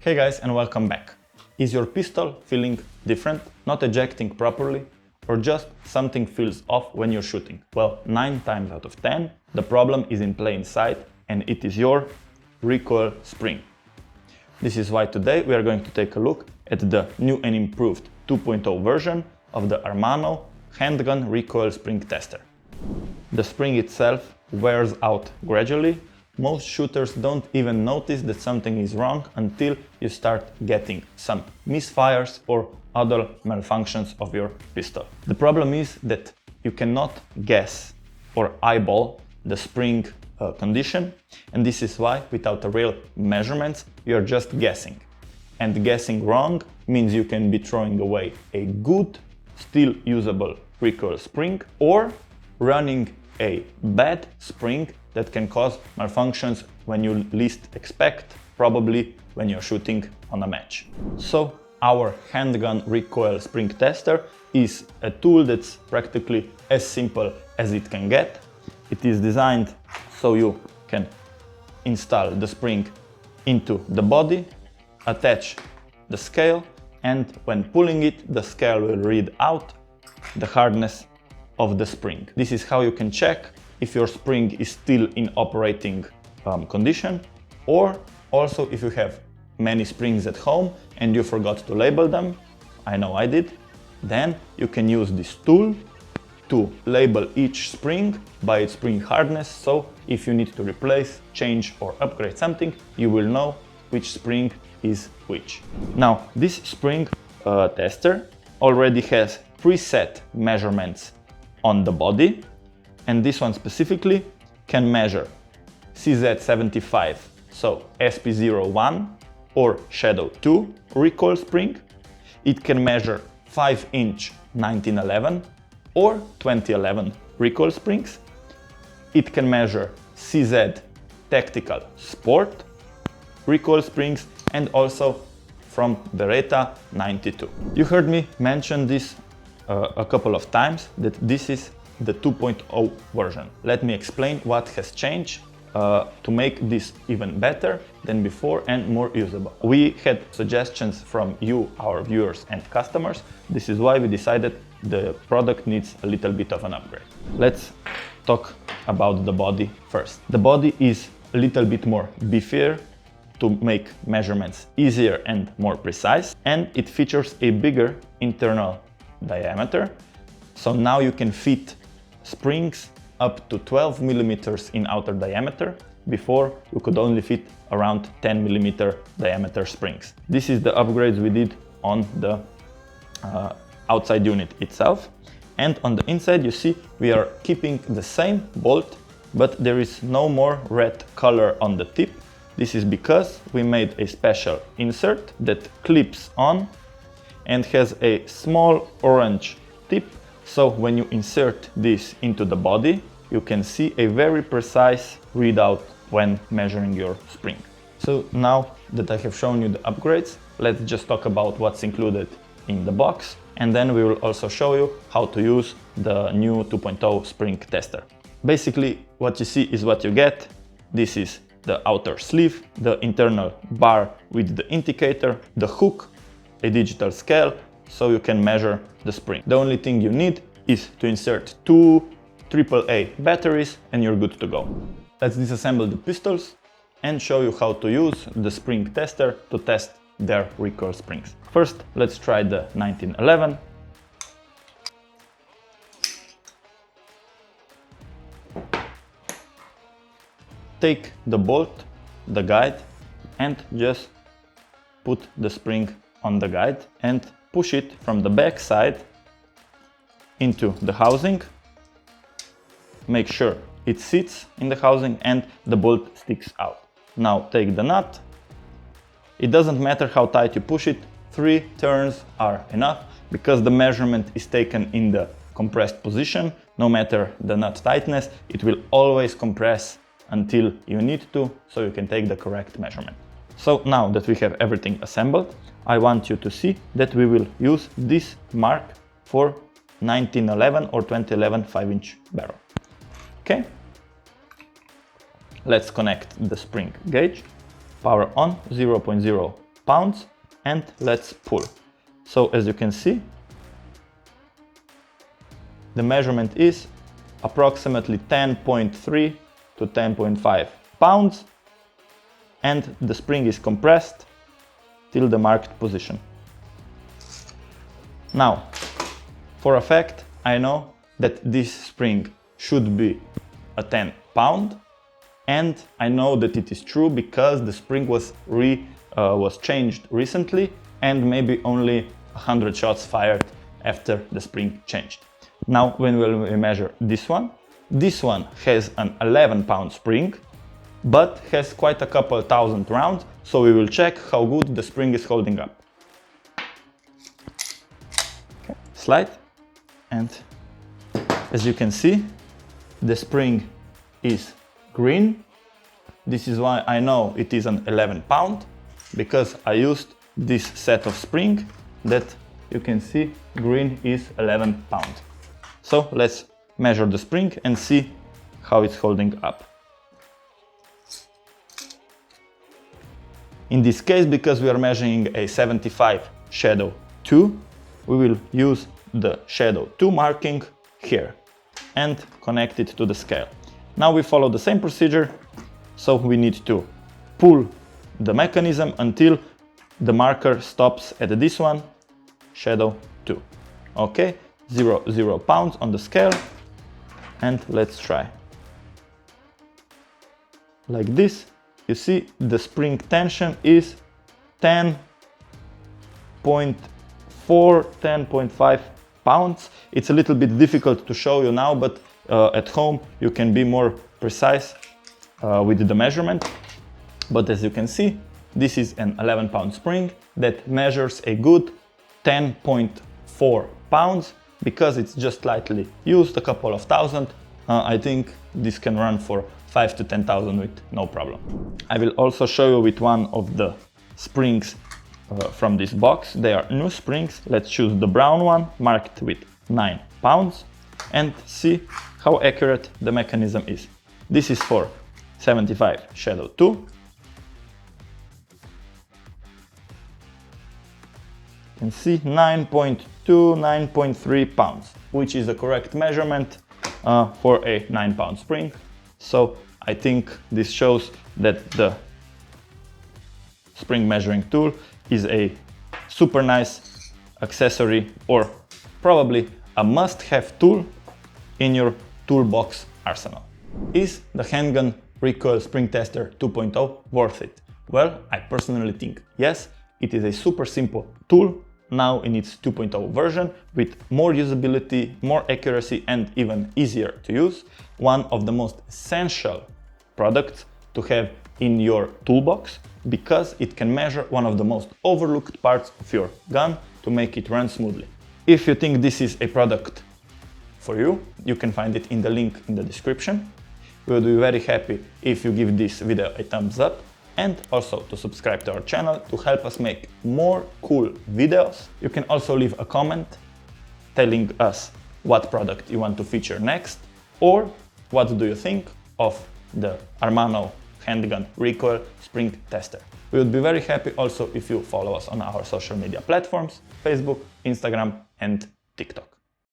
Hey guys, and welcome back. Is your pistol feeling different, not ejecting properly, or just something feels off when you're shooting? Well, 9 times out of 10, the problem is in plain sight, and it is your recoil spring. This is why today we are going to take a look at the new and improved 2.0 version of the Armano Handgun Recoil Spring Tester. The spring itself wears out gradually. Most shooters don't even notice that something is wrong until you start getting some misfires or other malfunctions of your pistol. The problem is that you cannot guess or eyeball the spring condition, and this is why without a real measurements you're just guessing. And guessing wrong means you can be throwing away a good, still usable recoil spring, or running a bad spring that can cause malfunctions when you least expect, probably when you're shooting on a match. So our Handgun Recoil Spring Tester is a tool that's practically as simple as it can get. It is designed so you can install the spring into the body, attach the scale, and when pulling it, the scale will read out the hardness of the spring. This is how you can check if your spring is still in operating condition, or also if you have many springs at home and you forgot to label them. I know I did. Then you can use this tool to label each spring by its spring hardness, so if you need to replace, change or upgrade something, you will know which spring is which. Now, this spring tester already has preset measurements on the body, and this one specifically can measure CZ75, so SP01 or Shadow 2 recoil spring. It can measure 5-inch 1911 or 2011 recoil springs. It can measure CZ Tactical Sport recoil springs, and also from Beretta 92. You heard me mention this a couple of times, that this is the 2.0 version. Let me explain what has changed to make this even better than before and more usable. We had suggestions from you, our viewers and customers. This is why we decided the product needs a little bit of an upgrade. Let's talk about the body first. The body is a little bit more beefier to make measurements easier and more precise, and it features a bigger internal diameter. So now you can fit springs up to 12 millimeters in outer diameter. Before, you could only fit around 10 millimeter diameter springs. This is the upgrades we did on the outside unit itself. And on the inside, you see we are keeping the same bolt, but there is no more red color on the tip. This is because we made a special insert that clips on and has a small orange tip. So when you insert this into the body, you can see a very precise readout when measuring your spring. So now that I have shown you the upgrades, let's just talk about what's included in the box, and then we will also show you how to use the new 2.0 spring tester. Basically, what you see is what you get. This is the outer sleeve, the internal bar with the indicator, the hook, a digital scale, so you can measure the spring. The only thing you need is to insert 2 AAA batteries and you're good to go. Let's disassemble the pistols and show you how to use the spring tester to test their recoil springs. First, let's try the 1911. Take the bolt, the guide, and just put the spring on the guide and push it from the back side into the housing. Make sure it sits in the housing and the bolt sticks out. Now take the nut. It doesn't matter how tight you push it, 3 turns are enough, because the measurement is taken in the compressed position. No matter the nut tightness, it will always compress until you need to, so you can take the correct measurement. So now that we have everything assembled, I want you to see that we will use this mark for 1911 or 2011 5-inch barrel. Okay, let's connect the spring gauge. Power on, 0.0 pounds, and let's pull. So as you can see, the measurement is approximately 10.3 to 10.5 pounds, and the spring is compressed till the marked position. Now, for a fact, I know that this spring should be a 10 pound, and I know that it is true because the spring was changed recently, and maybe only 100 shots fired after the spring changed. Now, when we measure this one has an 11 pound spring, but has quite a couple thousand rounds, so we will check how good the spring is holding up. Okay. Slide, and as you can see, the spring is green. This is why I know it is an 11 pound, because I used this set of spring that you can see green is 11 pound. So let's measure the spring and see how it's holding up. In this case, because we are measuring a 75 shadow 2, we will use the shadow 2 marking here and connect it to the scale. Now we follow the same procedure, so we need to pull the mechanism until the marker stops at this one, shadow 2. Okay, 0 pounds on the scale, and let's try. Like this, you see the spring tension is 10.4, 10.5 pounds. It's a little bit difficult to show you now, but at home you can be more precise with the measurement. But as you can see, this is an 11 pound spring that measures a good 10.4 pounds because it's just slightly used, a couple of thousand. I think this can run for 5 to 10,000 with no problem. I will also show you with one of the springs from this box. They are new springs. Let's choose the brown one marked with 9 pounds and see how accurate the mechanism is. This is for 75 Shadow 2. You can see 9.2, 9.3 pounds, which is the correct measurement for a 9 pound spring. So I think this shows that the spring measuring tool is a super nice accessory, or probably a must-have tool in your toolbox arsenal. Is the Handgun Recoil Spring Tester 2.0 worth it? Well, I personally think yes. It is a super simple tool now in its 2.0 version with more usability, more accuracy, and even easier to use. One of the most essential products to have in your toolbox because it can measure one of the most overlooked parts of your gun to make it run smoothly. If you think this is a product for you, you can find it in the link in the description. We would be very happy if you give this video a thumbs up and also to subscribe to our channel to help us make more cool videos. You can also leave a comment telling us what product you want to feature next, or what do you think of the Armano Handgun Recoil Spring Tester. We would be very happy also if you follow us on our social media platforms, Facebook, Instagram and TikTok.